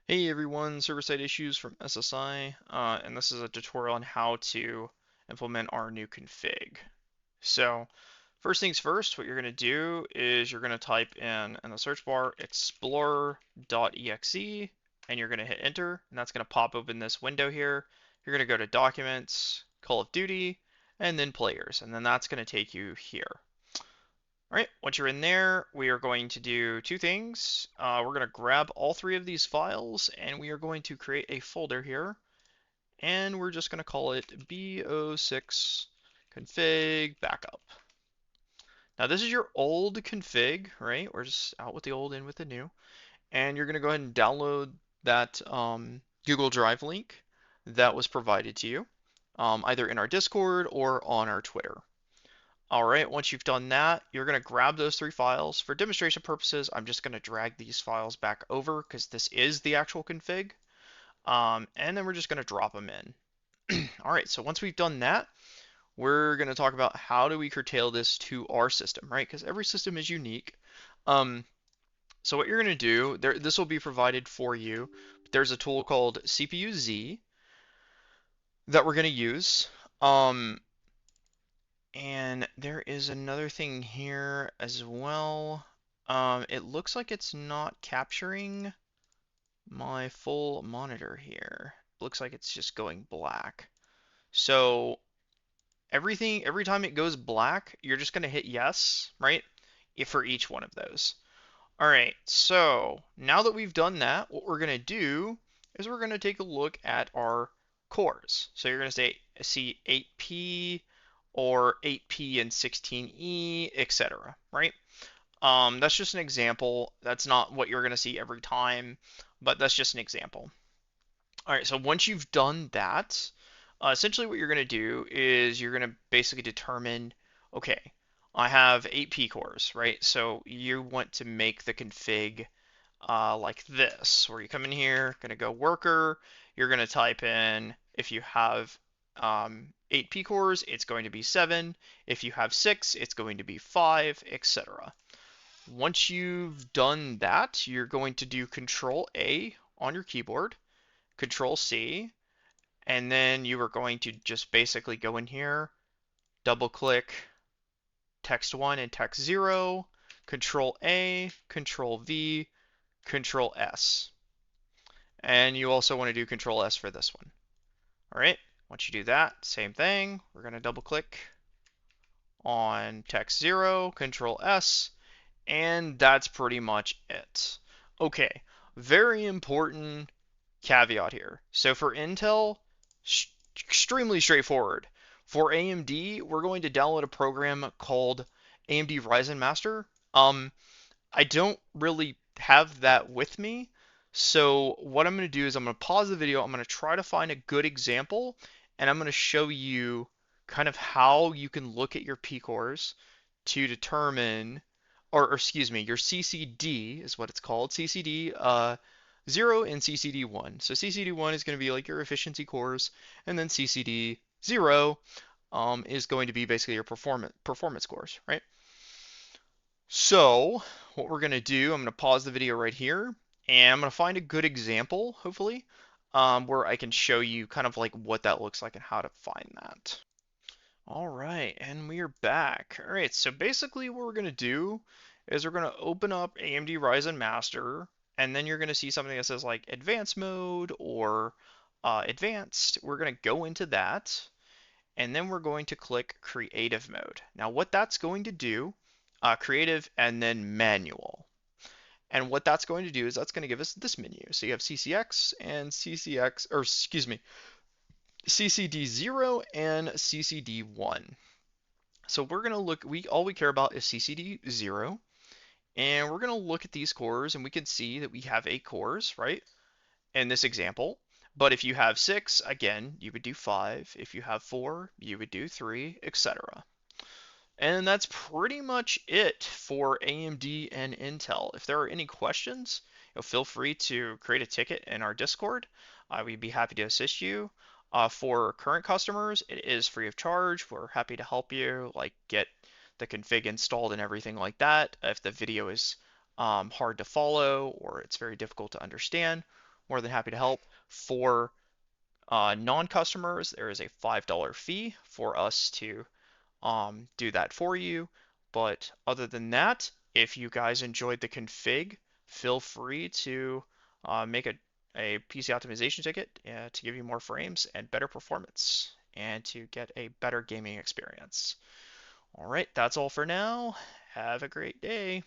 Hey everyone, server-side issues from SSI, and this is a tutorial on how to implement our new config. So, first things first, what you're going to do is you're going to type in the search bar explorer.exe, and you're going to hit enter, and that's going to pop open this window here. You're going to go to Documents, Call of Duty, and then Players, and then that's going to take you here. All right, once you're in there, we are going to do two things. We're going to grab all three of these files and we are going to create a folder here. And we're just going to call it BO6 Config Backup. Now this is your old config, right? We're just out with the old, in with the new. And you're going to go ahead and download that Google Drive link that was provided to you, either in our Discord or on our Twitter. All right, once you've done that, you're going to grab those three files. For demonstration purposes, I'm just going to drag these files back over because this is the actual config. And then we're just going to drop them in. All right, so once we've done that, we're going to talk about how do we curtail this to our system, right? Because every system is unique. Um, so what you're going to do, this will be provided for you. There's a tool called CPU-Z that we're going to use. Um, And there is another thing here as well. It looks like it's not capturing my full monitor here. Looks like it's just going black. So every time it goes black, you're just gonna hit yes, right? If for each one of those. All right, so now that we've done that, what we're gonna do is we're gonna take a look at our cores. So you're gonna see 8P or 8P and 16E, etc. Right? That's just an example. That's not what you're gonna see every time, but that's just an example. All right, so once you've done that, essentially what you're gonna do is you're gonna basically determine, okay, I have 8P cores, right? So you want to make the config like this, where you come in here, gonna go worker, you're gonna type in, if you have 8P cores, it's going to be 7. If you have 6, it's going to be 5, etc. Once you've done that, you're going to do Control A on your keyboard, Control C, and then you are going to just basically go in here, double click text 1 and text 0, Control A, Control V, Control S. And you also want to do Control S for this one. All right, once you do that, same thing. We're going to double click on text 0, Control S, and that's pretty much it. Okay, very important caveat here. So for Intel, extremely straightforward. For AMD, we're going to download a program called AMD Ryzen Master. I don't really have that with me. So what I'm going to do is I'm going to pause the video. I'm going to try to find a good example, and I'm going to show you kind of how you can look at your P cores to determine, or excuse me, your CCD is what it's called, CCD 0 and CCD 1. So CCD 1 is going to be like your efficiency cores, and then CCD 0 is going to be basically your performance cores, right? So what we're going to do, I'm going to pause the video right here, and I'm going to find a good example, hopefully, where I can show you kind of like what that looks like and how to find that. All right, and we are back. All right, so basically what we're going to do is we're going to open up AMD Ryzen Master, and then you're going to see something that says like advanced mode or advanced. We're going to go into that, and then we're going to click creative mode. Now what that's going to do, creative and then manual. And what that's going to do is that's going to give us this menu. So you have CCX and CCX, or excuse me, CCD0 and CCD1. So we're going to look, all we care about is CCD0, and we're going to look at these cores, and we can see that we have 8 cores, right, in this example. But if you have 6, again, you would do 5. If you have 4, you would do 3, etc. And that's pretty much it for AMD and Intel. If there are any questions, feel free to create a ticket in our Discord. We'd be happy to assist you. For current customers, it is free of charge. We're happy to help you, like get the config installed and everything like that. If the video is hard to follow or it's very difficult to understand, more than happy to help. For non-customers, there is a $5 fee for us to do that for you. But other than that, if you guys enjoyed the config, feel free to make a PC optimization ticket to give you more frames and better performance and to get a better gaming experience. All right, that's all for now. Have a great day.